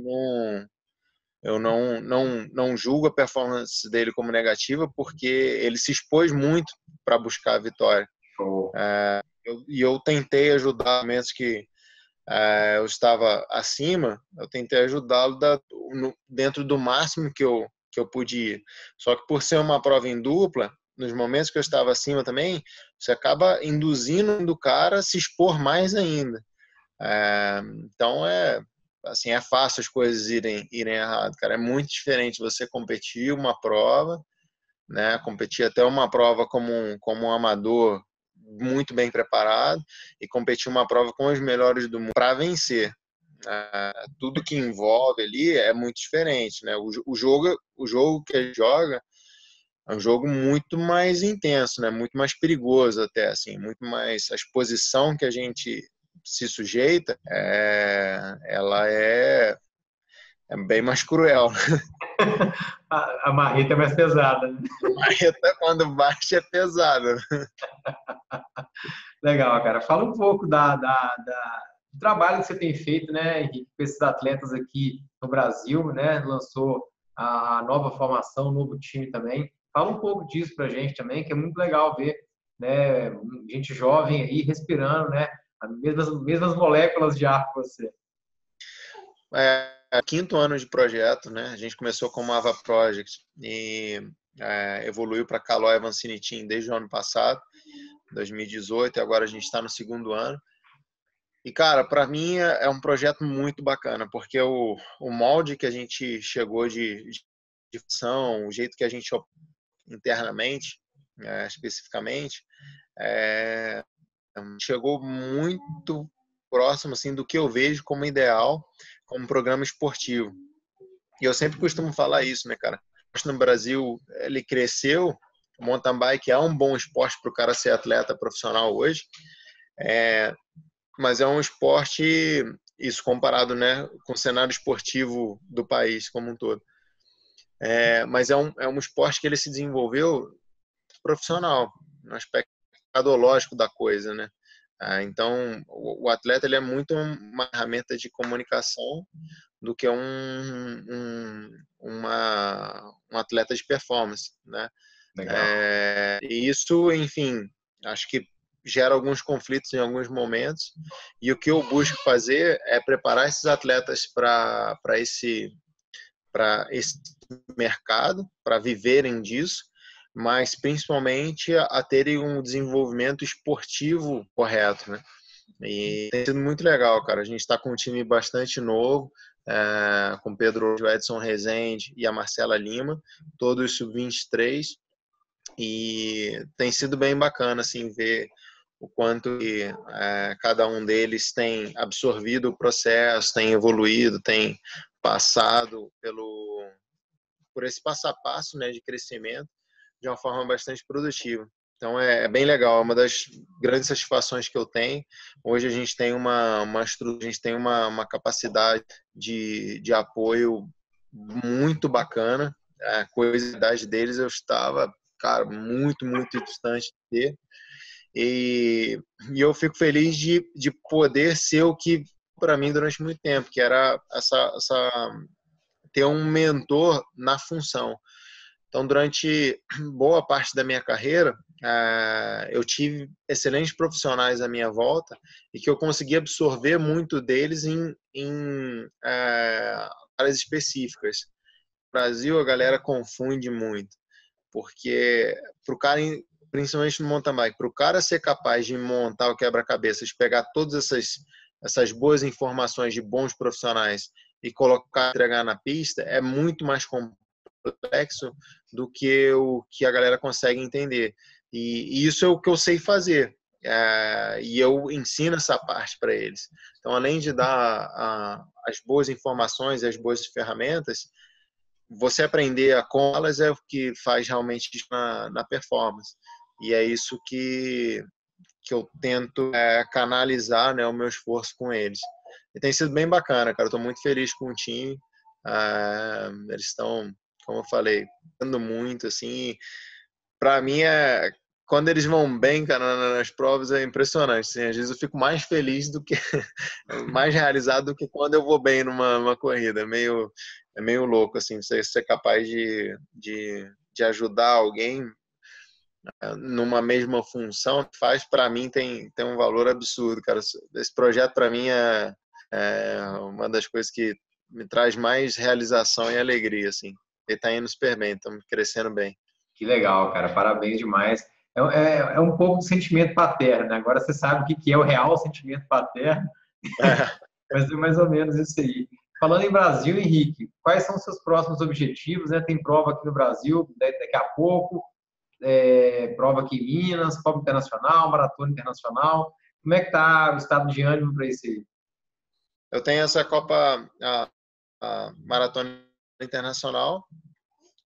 não julgo a performance dele como negativa, porque ele se expôs muito para buscar a vitória. Eu tentei ajudar momentos que eu estava acima, eu tentei ajudá-lo dentro do máximo que eu podia. Só que por ser uma prova em dupla, nos momentos que eu estava acima também, você acaba induzindo o cara a se expor mais ainda. Então assim, é fácil as coisas irem errado, cara. É muito diferente você competir uma prova, né? Competir até uma prova como um amador muito bem preparado e competir uma prova com os melhores do mundo para vencer. Tudo que envolve ali é muito diferente, né? O jogo que a gente joga é um jogo muito mais intenso, né? Muito mais perigoso até, assim, muito mais a exposição que a gente se sujeita, ela é bem mais cruel. A marreta é mais pesada, né? A marreta, quando bate, é pesada. Legal, cara. Fala um pouco do trabalho que você tem feito, né, Henrique, com esses atletas aqui no Brasil, né? Lançou a nova formação, o novo time também. Fala um pouco disso pra gente também, que é muito legal ver, né, gente jovem aí respirando, né, as mesmas moléculas de ar que você. Quinto ano de projeto, né? A gente começou com o Ava Project e evoluiu para Caloi Avancini Team desde o ano passado, 2018, e agora a gente está no segundo ano. E, cara, para mim é um projeto muito bacana, porque o molde que a gente chegou de ação, o jeito que a gente internamente, especificamente, chegou muito próximo assim do que eu vejo como ideal como programa esportivo. E eu sempre costumo falar isso, né, cara? No Brasil, ele cresceu, o mountain bike é um bom esporte para o cara ser atleta profissional hoje, mas é um esporte, isso comparado, né, com o cenário esportivo do país como um todo. Mas é um esporte que ele se desenvolveu profissional, no aspecto mercadológico da coisa, né? Então, o atleta ele é muito uma ferramenta de comunicação do que um atleta de performance, né? Legal. E isso, enfim, acho que gera alguns conflitos em alguns momentos. E o que eu busco fazer é preparar esses atletas para esse mercado, para viverem disso, mas principalmente a terem um desenvolvimento esportivo correto, né? E tem sido muito legal, cara. A gente está com um time bastante novo, com Pedro, o Edson Rezende e a Marcela Lima, todos sub-23, e tem sido bem bacana assim ver o quanto que, cada um deles tem absorvido o processo, tem evoluído, tem passado por esse passo a passo, né, de crescimento de uma forma bastante produtiva. Então é bem legal, é uma das grandes satisfações que eu tenho. Hoje a gente tem uma estrutura, a gente tem uma capacidade de apoio muito bacana. A curiosidade deles eu estava, cara, muito, muito distante de ter. E eu fico feliz de poder ser o que para mim durante muito tempo, que era ter um mentor na função. Então, durante boa parte da minha carreira, eu tive excelentes profissionais à minha volta e que eu consegui absorver muito deles em áreas específicas. No Brasil, a galera confunde muito, porque para o cara, principalmente no mountain bike, para o cara ser capaz de montar o quebra-cabeças, pegar todas essas boas informações de bons profissionais e colocar, entregar na pista, é muito mais complexo do que o que a galera consegue entender. E isso é o que eu sei fazer. E eu ensino essa parte para eles. Então, além de dar as boas informações e as boas ferramentas, você aprender a com elas é o que faz realmente na performance. E é isso que eu tento canalizar, né, o meu esforço com eles. E tem sido bem bacana, cara. Eu estou muito feliz com o time. Eles estão, como eu falei, dando muito, assim. Para mim, quando eles vão bem, cara, nas provas é impressionante. Assim, às vezes eu fico mais feliz do que, mais realizado do que quando eu vou bem numa corrida. É meio louco, assim, você ser capaz de ajudar alguém numa mesma função, faz para mim tem um valor absurdo, cara. Esse projeto para mim é uma das coisas que me traz mais realização e alegria, assim. Ele tá indo super bem, estamos crescendo bem. Que legal, cara. Parabéns demais. É um pouco de sentimento paterno, né? Agora você sabe o que que é o real sentimento paterno, mas é mais ou menos isso aí. Falando em Brasil, Henrique, quais são os seus próximos objetivos, né? Tem prova aqui no Brasil daqui a pouco, prova aqui em Minas, prova internacional, maratona internacional. Como é que tá o estado de ânimo para isso aí? Eu tenho essa Copa, a Maratona Internacional,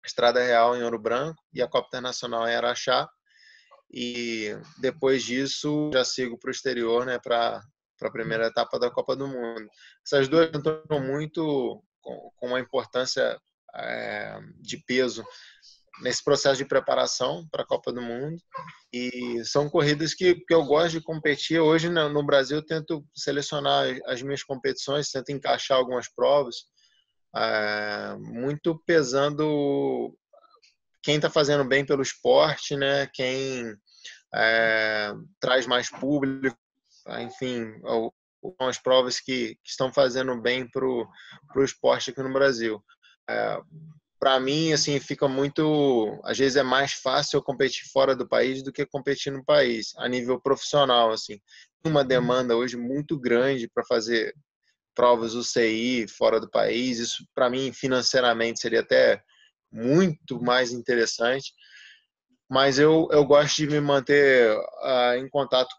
Estrada Real em Ouro Branco e a Copa Internacional em Araxá. E depois disso já sigo para o exterior, né, para a primeira etapa da Copa do Mundo. Essas duas estão muito com uma importância de peso nesse processo de preparação para a Copa do Mundo. E são corridas que eu gosto de competir. Hoje no Brasil eu tento selecionar as minhas competições, tento encaixar algumas provas, muito pesando quem está fazendo bem pelo esporte, né? Quem traz mais público, enfim, são as provas que estão fazendo bem para o esporte aqui no Brasil. Para mim, assim, fica muito, às vezes é mais fácil eu competir fora do país do que competir no país, a nível profissional, assim. Uma demanda hoje muito grande para fazer provas UCI fora do país, isso para mim financeiramente seria até muito mais interessante, mas eu gosto de me manter em contato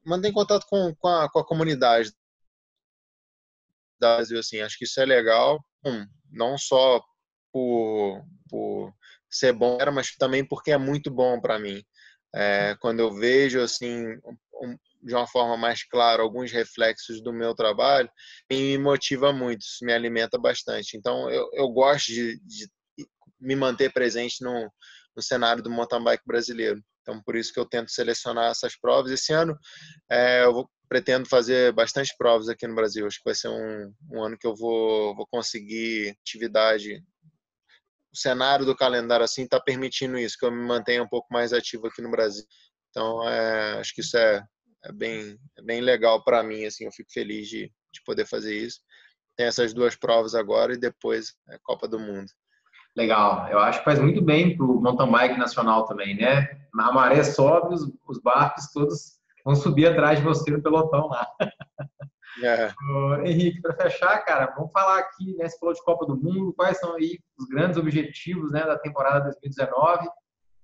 manter em contato com a comunidade do Brasil, assim, acho que isso é legal, não só por ser bom, mas também porque é muito bom para mim. Quando eu vejo, assim, de uma forma mais clara, alguns reflexos do meu trabalho, me motiva muito, isso me alimenta bastante. Então, eu gosto de me manter presente no cenário do mountain bike brasileiro. Então, por isso que eu tento selecionar essas provas. Esse ano, pretendo fazer bastante provas aqui no Brasil. Acho que vai ser um ano que eu vou conseguir atividade. O cenário do calendário assim está permitindo isso, que eu me mantenha um pouco mais ativo aqui no Brasil. Então, acho que isso é bem legal para mim. Assim, eu fico feliz de poder fazer isso. Tem essas duas provas agora e depois a Copa do Mundo. Legal. Eu acho que faz muito bem para o mountain bike nacional também, né? A maré sobe, os barcos todos vão subir atrás de você no pelotão lá. É. Henrique, para fechar, cara, vamos falar aqui, né? Você falou de Copa do Mundo, quais são aí os grandes objetivos, né, da temporada 2019?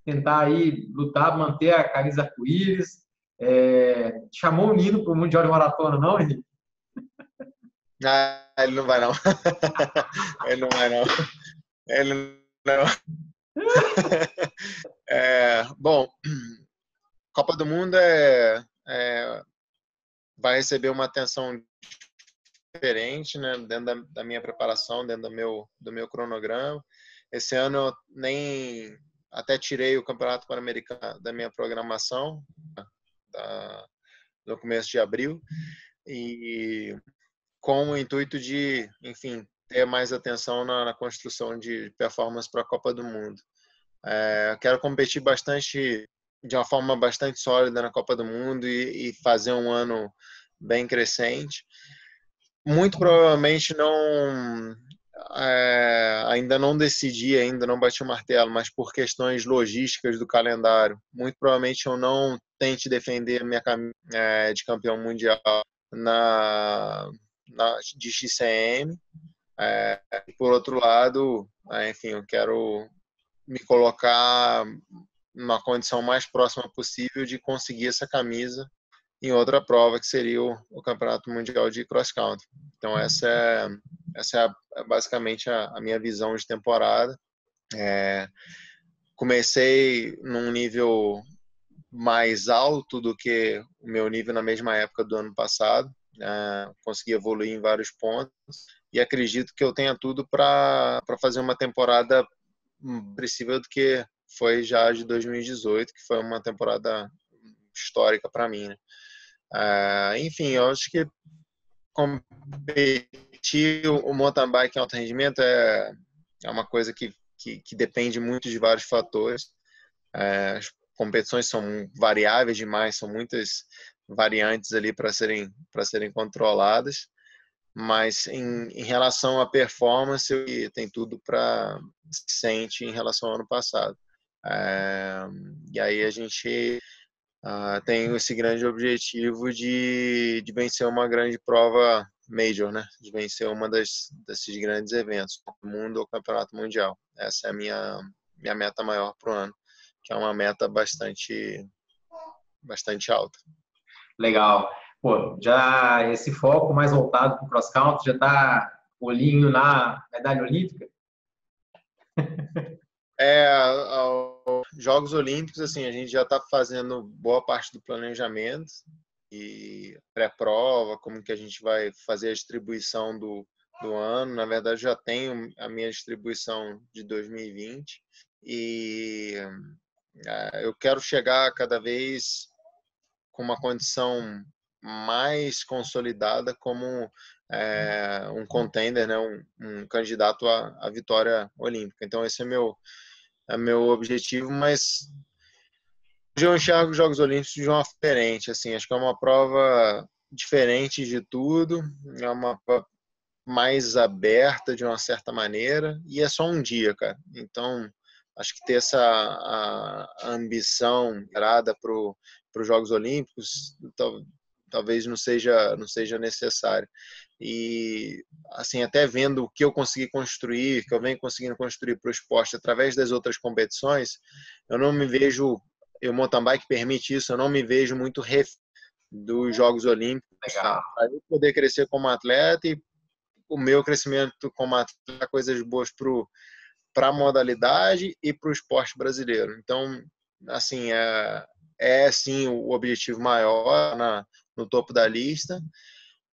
Tentar aí lutar, manter a camisa arco-íris. Chamou o Nino para o Mundial de Maratona, não, Henrique? Ele não vai não. Ele não vai não. Ele não. Bom, Copa do Mundo vai receber uma atenção diferente, né, dentro da minha preparação, dentro do meu cronograma. Esse ano eu nem até tirei o Campeonato Pan-Americano da minha programação no começo de abril, e com o intuito de, enfim, ter mais atenção na construção de performance para a Copa do Mundo. Eu quero competir bastante, de uma forma bastante sólida na Copa do Mundo e fazer um ano bem crescente. Muito provavelmente ainda não decidi, ainda não bati o martelo, mas por questões logísticas do calendário, muito provavelmente eu não tente defender a minha de campeão mundial de XCM. Por outro lado, enfim, eu quero me colocar numa condição mais próxima possível de conseguir essa camisa em outra prova, que seria o Campeonato Mundial de Cross Country. Então, essa é basicamente a minha visão de temporada. Comecei num nível mais alto do que o meu nível na mesma época do ano passado. Consegui evoluir em vários pontos e acredito que eu tenha tudo para fazer uma temporada expressiva do que foi já de 2018, que foi uma temporada histórica para mim, né? Enfim, eu acho que competir o mountain bike em alto rendimento é uma coisa que depende muito de vários fatores. As competições são variáveis demais, são muitas variantes ali para serem controladas, mas em relação à performance, tem tudo para se sente em relação ao ano passado. E aí a gente tem esse grande objetivo de vencer uma grande prova major, né? De vencer uma desses grandes eventos, o mundo ou o campeonato mundial. Essa é a minha meta maior para o ano, que é uma meta bastante alta. Legal. Pô, já esse foco mais voltado para o cross country já está olhinho na medalha olímpica? Jogos Olímpicos, assim, a gente já está fazendo boa parte do planejamento e pré-prova, como que a gente vai fazer a distribuição do ano. Na verdade, já tenho a minha distribuição de 2020 e eu quero chegar cada vez com uma condição mais consolidada como um contender, né, um candidato à vitória olímpica. Então esse é meu objetivo, mas hoje eu enxergo os Jogos Olímpicos de uma forma diferente, assim, acho que é uma prova diferente de tudo, é uma prova mais aberta de uma certa maneira e é só um dia, cara. Então acho que ter a ambição gerada para os Jogos Olímpicos talvez não seja necessário. E assim, até vendo o que eu consegui construir, que eu venho conseguindo construir para o esporte através das outras competições, eu não me vejo, o mountain bike permite isso, eu não me vejo muito refém dos Jogos Olímpicos para eu poder crescer como atleta e o meu crescimento como atleta, coisas boas para a modalidade e para o esporte brasileiro. Então, assim, sim o objetivo maior no topo da lista,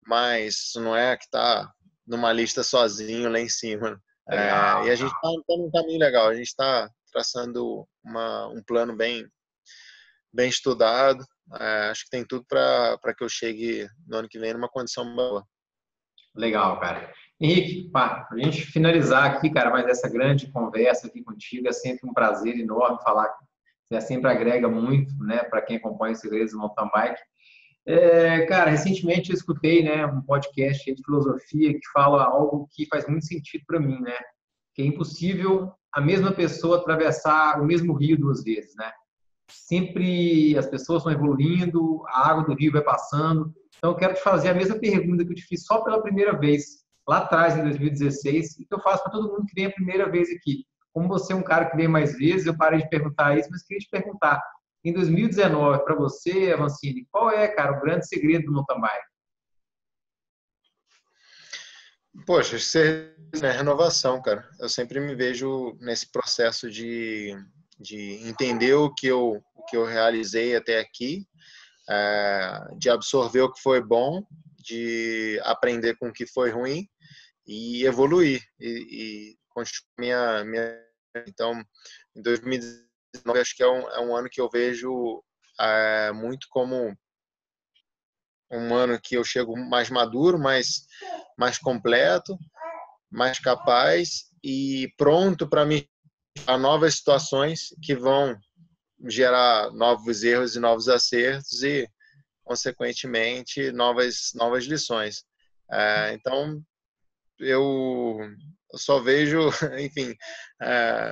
mas não é que está numa lista sozinho lá em cima. E a gente está num caminho legal, a gente está traçando um plano bem estudado. Acho que tem tudo para que eu chegue no ano que vem numa condição boa. Legal, cara. Henrique, para a gente finalizar aqui, cara, mais essa grande conversa aqui contigo, é sempre um prazer enorme falar. Você sempre agrega muito, né, para quem acompanha os segredos do mountain bike. Cara, recentemente eu escutei, né, um podcast de filosofia que fala algo que faz muito sentido para mim, né? Que é impossível a mesma pessoa atravessar o mesmo rio duas vezes, né? Sempre as pessoas estão evoluindo, a água do rio vai passando. Então, eu quero te fazer a mesma pergunta que eu te fiz só pela primeira vez, lá atrás, em 2016, e que eu faço para todo mundo que vem a primeira vez aqui. Como você é um cara que vem mais vezes, eu parei de perguntar isso, mas queria te perguntar. Em 2019, para você, Avancini, qual é, cara, o grande segredo do mountain bike? Poxa, isso é renovação, cara. Eu sempre me vejo nesse processo de entender o que eu realizei até aqui, de absorver o que foi bom, de aprender com o que foi ruim e evoluir e construir então, em 2019 acho que é um ano que eu vejo muito como um ano que eu chego mais maduro, mais completo, mais capaz e pronto para me a novas situações que vão gerar novos erros e novos acertos e, consequentemente, novas lições. Então, eu só vejo, enfim,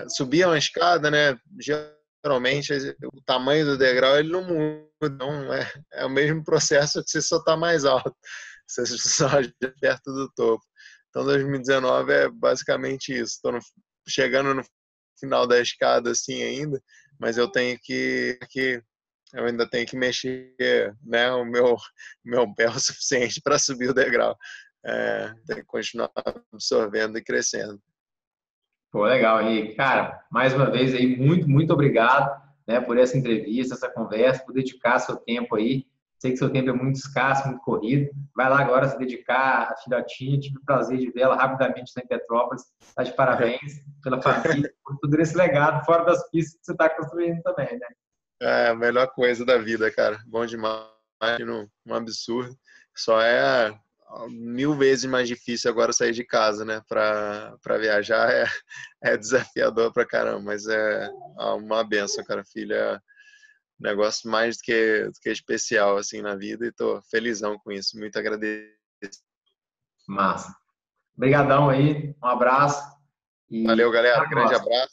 subir uma escada, né? Geralmente, o tamanho do degrau ele não muda, não é o mesmo processo que você só está mais alto, você só perto do topo. Então, 2019 é basicamente isso. Estou chegando no final da escada assim ainda, mas eu ainda tenho que mexer, né, o meu pé o suficiente para subir o degrau. Tem que continuar absorvendo e crescendo. Pô, legal, Henrique. Cara, mais uma vez aí, muito obrigado, né, por essa entrevista, essa conversa, por dedicar seu tempo aí. Sei que seu tempo é muito escasso, muito corrido. Vai lá agora se dedicar à filhotinha. Tive o prazer de vê-la rapidamente lá em Petrópolis. Tá de parabéns pela família, por tudo esse legado, fora das pistas que você está construindo também, né? É a melhor coisa da vida, cara. Bom demais, um absurdo. Só é 1000 vezes mais difícil agora sair de casa, né? Para viajar é desafiador pra caramba, mas é uma benção, cara. Filho é um negócio mais do que especial assim na vida e tô felizão com isso. Muito agradecido. Massa. Obrigadão aí, um abraço e Valeu, até galera. a Grande próxima. abraço.